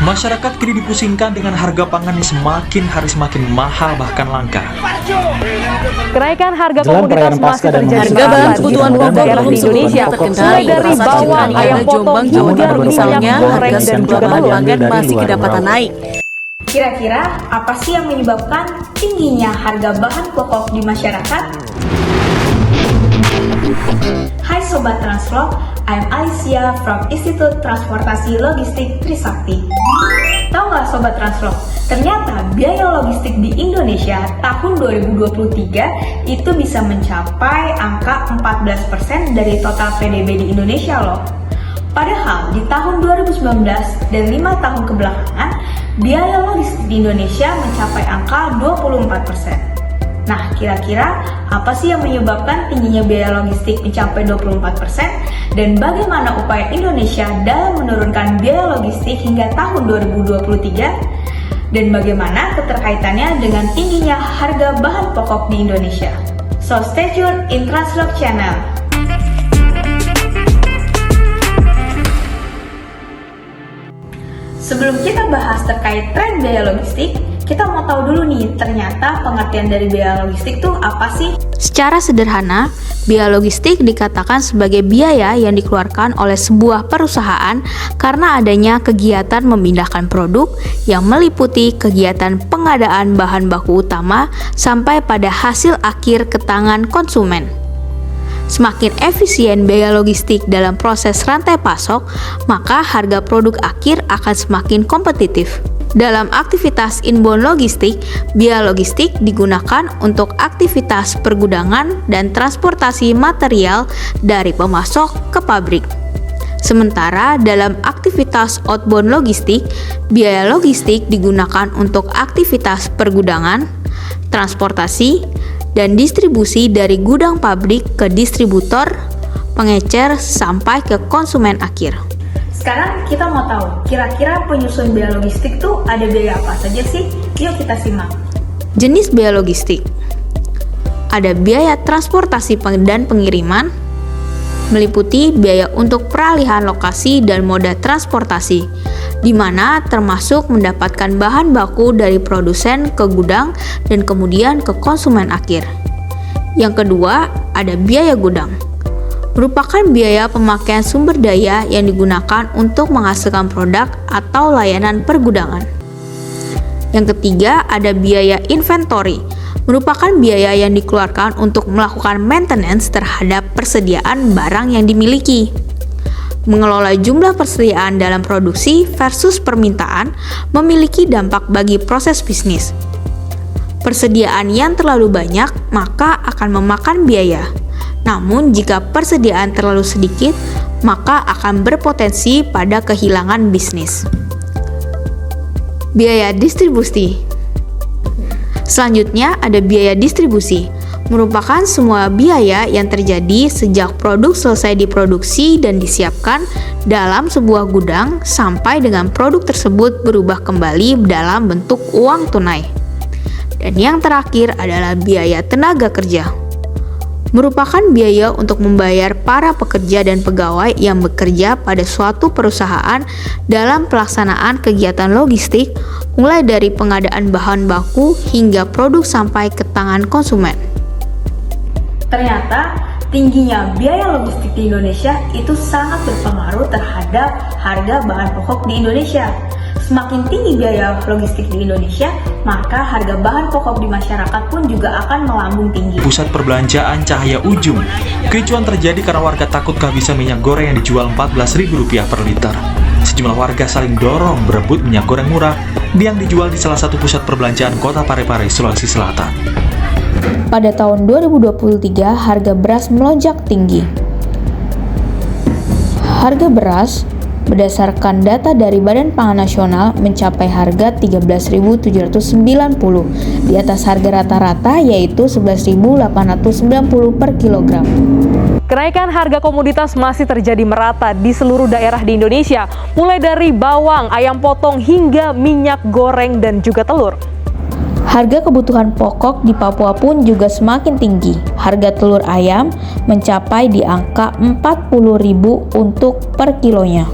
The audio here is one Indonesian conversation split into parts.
Masyarakat kini dipusingkan dengan harga pangan yang semakin hari semakin mahal bahkan langka. Kenaikan harga Jelang komoditas perayaan masih Paskah dan terjadi Masjid merata Ramadan di kebutuhan sejumlah pokok daerah di belum Indonesia, sepenuhnya mulai dari bawang, ayam potong, hingga minyak goreng dan juga telur. masih kedapatan naik. Kira-kira apa sih yang menyebabkan tingginya harga bahan pokok di masyarakat? Hai Sobat Transvlog, I'm Alicia from Institut Transportasi Logistik Trisakti. Tahu nggak Sobat Transvlog, ternyata biaya logistik di Indonesia tahun 2023 itu bisa mencapai angka 14% dari total PDB di Indonesia loh. Padahal di tahun 2019 dan 5 tahun kebelakangan, biaya logistik di Indonesia mencapai angka 24%. Nah, kira-kira apa sih yang menyebabkan tingginya biaya logistik mencapai 24%? Dan bagaimana upaya Indonesia dalam menurunkan biaya logistik hingga tahun 2023? Dan bagaimana keterkaitannya dengan tingginya harga bahan pokok di Indonesia? So stay tune in Transvlog Channel. Sebelum kita bahas terkait tren biaya logistik, kita mau tahu dulu nih, ternyata pengertian dari biaya logistik tuh apa sih? Secara sederhana, biaya logistik dikatakan sebagai biaya yang dikeluarkan oleh sebuah perusahaan karena adanya kegiatan memindahkan produk yang meliputi kegiatan pengadaan bahan baku utama sampai pada hasil akhir ke tangan konsumen. Semakin efisien biaya logistik dalam proses rantai pasok, maka harga produk akhir akan semakin kompetitif. Dalam aktivitas inbound logistik, biaya logistik digunakan untuk aktivitas pergudangan dan transportasi material dari pemasok ke pabrik. Sementara dalam aktivitas outbound logistik, biaya logistik digunakan untuk aktivitas pergudangan, transportasi, dan distribusi dari gudang pabrik ke distributor, pengecer, sampai ke konsumen akhir. Sekarang kita mau tahu, kira-kira penyusun biaya logistik tuh ada biaya apa saja sih? Yuk kita simak. Jenis biaya logistik. Ada biaya transportasi dan pengiriman, meliputi biaya untuk peralihan lokasi dan moda transportasi, di mana termasuk mendapatkan bahan baku dari produsen ke gudang dan kemudian ke konsumen akhir. Yang kedua, ada biaya gudang. Merupakan biaya pemakaian sumber daya yang digunakan untuk menghasilkan produk atau layanan pergudangan. Yang ketiga, ada biaya inventory. Merupakan biaya yang dikeluarkan untuk melakukan maintenance terhadap persediaan barang yang dimiliki. Mengelola jumlah persediaan dalam produksi versus permintaan memiliki dampak bagi proses bisnis. Persediaan yang terlalu banyak maka akan memakan biaya. Namun jika persediaan terlalu sedikit, maka akan berpotensi pada kehilangan bisnis. Biaya distribusi. Selanjutnya ada biaya distribusi. Merupakan semua biaya yang terjadi sejak produk selesai diproduksi dan disiapkan dalam sebuah gudang sampai dengan produk tersebut berubah kembali dalam bentuk uang tunai. Dan yang terakhir adalah biaya tenaga kerja. Merupakan biaya untuk membayar para pekerja dan pegawai yang bekerja pada suatu perusahaan dalam pelaksanaan kegiatan logistik, mulai dari pengadaan bahan baku hingga produk sampai ke tangan konsumen. Ternyata tingginya biaya logistik di Indonesia itu sangat berpengaruh terhadap harga bahan pokok di Indonesia. Semakin tinggi biaya logistik di Indonesia, maka harga bahan pokok di masyarakat pun juga akan melambung tinggi. Pusat perbelanjaan Cahaya Ujung. Kericuan terjadi karena warga takut kehabisan minyak goreng yang dijual Rp14.000 per liter. Sejumlah warga saling dorong berebut minyak goreng murah yang dijual di salah satu pusat perbelanjaan Kota Parepare, Sulawesi Selatan. Pada tahun 2023, harga beras melonjak tinggi. Harga beras berdasarkan data dari Badan Pangan Nasional mencapai harga Rp13.790 di atas harga rata-rata yaitu Rp11.890 per kilogram. Kenaikan harga komoditas masih terjadi merata di seluruh daerah di Indonesia, mulai dari bawang, ayam potong, hingga minyak goreng dan juga telur. Harga kebutuhan pokok di Papua pun juga semakin tinggi. Harga telur ayam mencapai di angka Rp40.000 untuk per kilonya.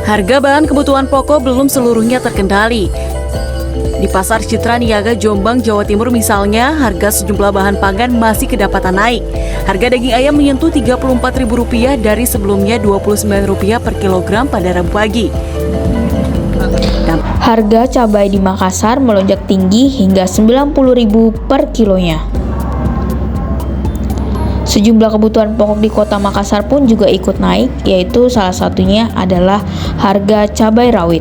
Harga bahan kebutuhan pokok belum seluruhnya terkendali. Di Pasar Citra Niaga Jombang, Jawa Timur misalnya, harga sejumlah bahan pangan masih kedapatan naik. Harga daging ayam menyentuh Rp34.000 dari sebelumnya Rp29 per kilogram pada Rabu pagi. Harga cabai di Makassar melonjak tinggi hingga Rp90.000 per kilonya. Sejumlah kebutuhan pokok di kota Makassar pun juga ikut naik, yaitu salah satunya adalah harga cabai rawit.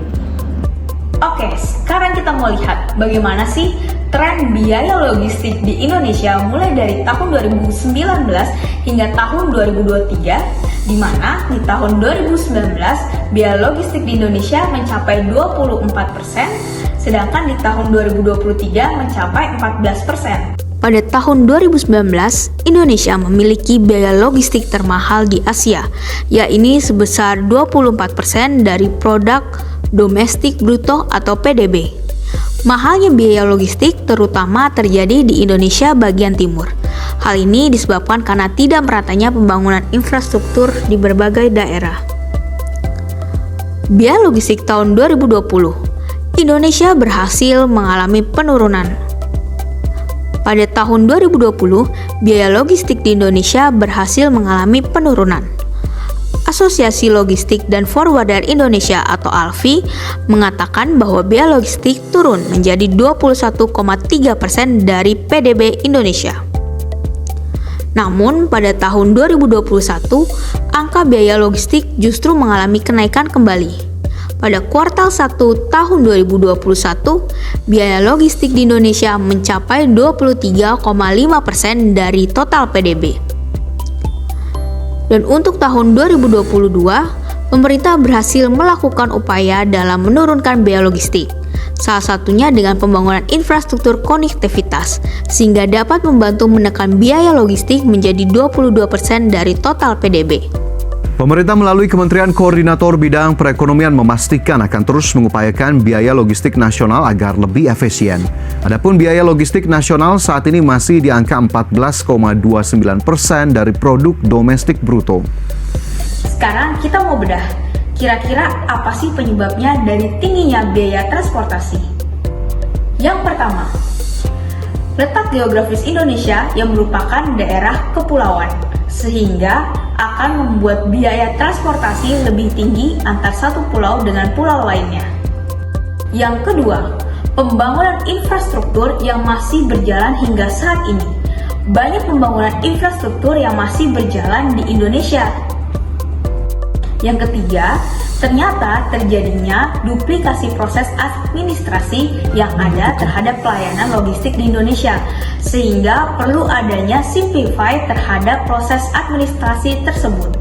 Oke, sekarang kita mau lihat bagaimana sih tren biaya logistik di Indonesia mulai dari tahun 2019 hingga tahun 2023, di mana di tahun 2019 biaya logistik di Indonesia mencapai 24%, sedangkan di tahun 2023 mencapai 14%. Pada tahun 2019, Indonesia memiliki biaya logistik termahal di Asia, yaitu sebesar 24% dari produk domestik bruto atau PDB. Mahalnya biaya logistik terutama terjadi di Indonesia bagian timur. Hal ini disebabkan karena tidak meratanya pembangunan infrastruktur di berbagai daerah. Biaya logistik tahun 2020, Indonesia berhasil mengalami penurunan. Pada tahun 2020, biaya logistik di Indonesia berhasil mengalami penurunan. Asosiasi Logistik dan Forwarder Indonesia atau ALFI mengatakan bahwa biaya logistik turun menjadi 21,3% dari PDB Indonesia. Namun pada tahun 2021, angka biaya logistik justru mengalami kenaikan kembali. Pada kuartal 1 tahun 2021, biaya logistik di Indonesia mencapai 23,5% dari total PDB. Dan untuk tahun 2022, pemerintah berhasil melakukan upaya dalam menurunkan biaya logistik, salah satunya dengan pembangunan infrastruktur konektivitas, sehingga dapat membantu menekan biaya logistik menjadi 22% dari total PDB. Pemerintah melalui Kementerian Koordinator Bidang Perekonomian memastikan akan terus mengupayakan biaya logistik nasional agar lebih efisien. Adapun biaya logistik nasional saat ini masih di angka 14,29% dari produk domestik bruto. Sekarang kita mau bedah, kira-kira apa sih penyebabnya dari tingginya biaya transportasi? Yang pertama, letak geografis Indonesia yang merupakan daerah kepulauan, sehingga akan membuat biaya transportasi lebih tinggi antar satu pulau dengan pulau lainnya. Yang kedua, pembangunan infrastruktur yang masih berjalan hingga saat ini. Banyak pembangunan infrastruktur yang masih berjalan di Indonesia. Yang ketiga, ternyata terjadinya duplikasi proses administrasi yang ada terhadap pelayanan logistik di Indonesia, sehingga perlu adanya simplify terhadap proses administrasi tersebut.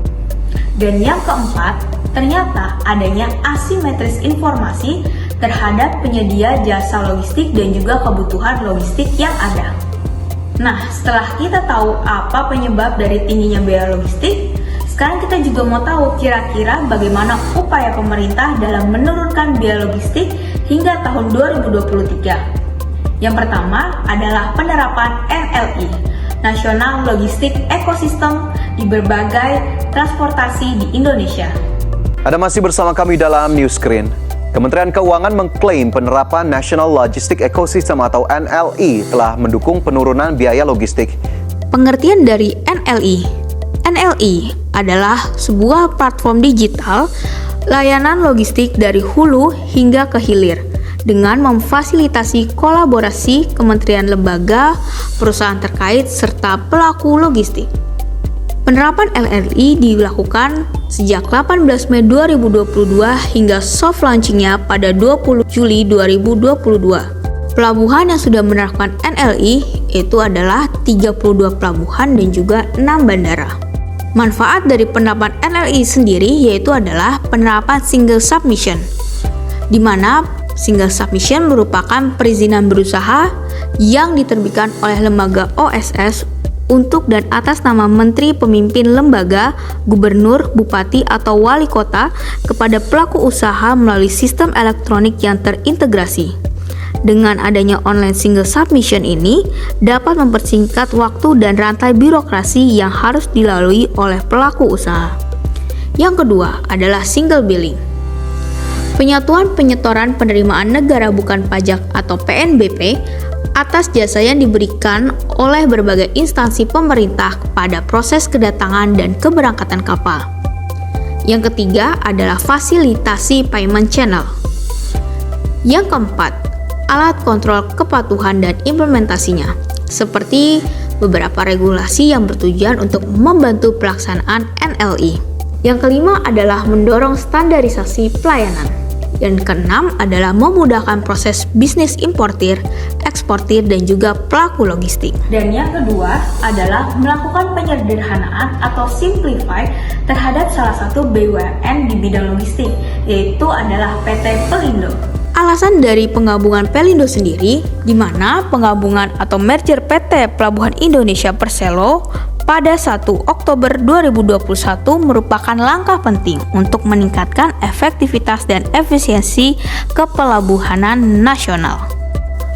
Dan yang keempat, ternyata adanya asimetris informasi terhadap penyedia jasa logistik dan juga kebutuhan logistik yang ada. Nah, setelah kita tahu apa penyebab dari tingginya biaya logistik, sekarang kita juga mau tahu kira-kira bagaimana upaya pemerintah dalam menurunkan biaya logistik hingga tahun 2023. Yang pertama adalah penerapan NLI, National Logistic Ecosystem, di berbagai transportasi di Indonesia. Anda masih bersama kami dalam News Screen. Kementerian Keuangan mengklaim penerapan National Logistic Ecosystem atau NLI telah mendukung penurunan biaya logistik. Pengertian dari NLI adalah sebuah platform digital layanan logistik dari hulu hingga ke hilir dengan memfasilitasi kolaborasi kementerian, lembaga, perusahaan terkait, serta pelaku logistik. Penerapan NLI dilakukan sejak 18 Mei 2022 hingga soft launchingnya pada 20 Juli 2022. Pelabuhan yang sudah menerapkan NLI itu adalah 32 pelabuhan dan juga 6 bandara. Manfaat dari penerapan NLI sendiri yaitu adalah penerapan single submission, di mana single submission merupakan perizinan berusaha yang diterbitkan oleh lembaga OSS untuk dan atas nama menteri, pemimpin lembaga, gubernur, bupati, atau wali kota kepada pelaku usaha melalui sistem elektronik yang terintegrasi. Dengan adanya online single submission ini dapat mempersingkat waktu dan rantai birokrasi yang harus dilalui oleh pelaku usaha. Yang kedua adalah single billing. Penyatuan Penyetoran Penerimaan Negara Bukan Pajak atau PNBP atas jasa yang diberikan oleh berbagai instansi pemerintah pada proses kedatangan dan keberangkatan kapal. Yang ketiga adalah fasilitasi payment channel. Yang keempat, alat kontrol kepatuhan dan implementasinya, seperti beberapa regulasi yang bertujuan untuk membantu pelaksanaan NLI. Yang kelima adalah mendorong standarisasi pelayanan. Yang keenam adalah memudahkan proses bisnis importir, eksportir, dan juga pelaku logistik. Dan yang kedua adalah melakukan penyederhanaan atau simplify terhadap salah satu BUMN di bidang logistik, yaitu adalah PT Pelindo. Alasan dari penggabungan Pelindo sendiri, di mana penggabungan atau merger PT Pelabuhan Indonesia Persero pada 1 Oktober 2021 merupakan langkah penting untuk meningkatkan efektivitas dan efisiensi kepelabuhanan nasional.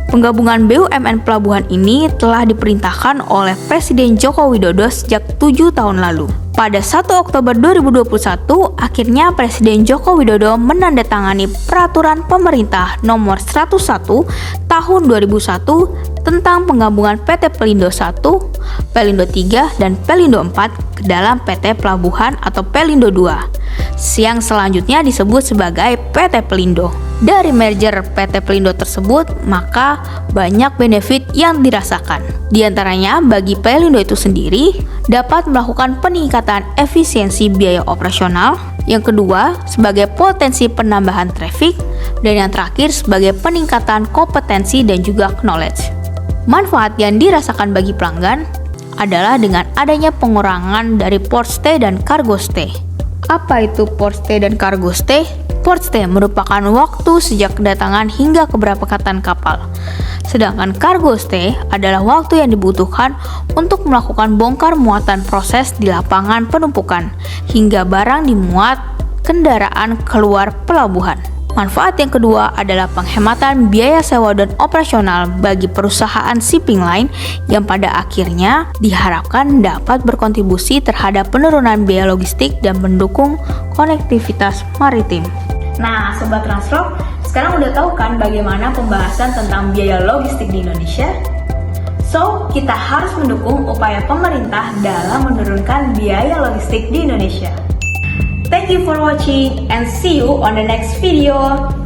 Penggabungan BUMN pelabuhan ini telah diperintahkan oleh Presiden Joko Widodo sejak 7 tahun lalu. Pada 1 Oktober 2021, akhirnya Presiden Joko Widodo menandatangani Peraturan Pemerintah Nomor 101 Tahun 2001 tentang penggabungan PT Pelindo 1, Pelindo 3, dan Pelindo 4 ke dalam PT Pelabuhan atau Pelindo 2. Yang selanjutnya disebut sebagai PT Pelindo. Dari merger PT Pelindo tersebut, maka banyak benefit yang dirasakan. Di antaranya, bagi Pelindo itu sendiri dapat melakukan peningkatan efisiensi biaya operasional. Yang kedua, sebagai potensi penambahan traffic. Dan yang terakhir, sebagai peningkatan kompetensi dan juga knowledge. Manfaat yang dirasakan bagi pelanggan adalah dengan adanya pengurangan dari port stay dan cargo stay. Apa itu port stay dan cargo stay? Port stay merupakan waktu sejak kedatangan hingga keberangkatan kapal. Sedangkan cargo stay adalah waktu yang dibutuhkan untuk melakukan bongkar muatan proses di lapangan penumpukan hingga barang dimuat kendaraan keluar pelabuhan. Manfaat yang kedua adalah penghematan biaya sewa dan operasional bagi perusahaan shipping line yang pada akhirnya diharapkan dapat berkontribusi terhadap penurunan biaya logistik dan mendukung konektivitas maritim. Nah, Sobat Transloc, sekarang udah tahu kan bagaimana pembahasan tentang biaya logistik di Indonesia? So, kita harus mendukung upaya pemerintah dalam menurunkan biaya logistik di Indonesia. Thank you for watching and see you on the next video.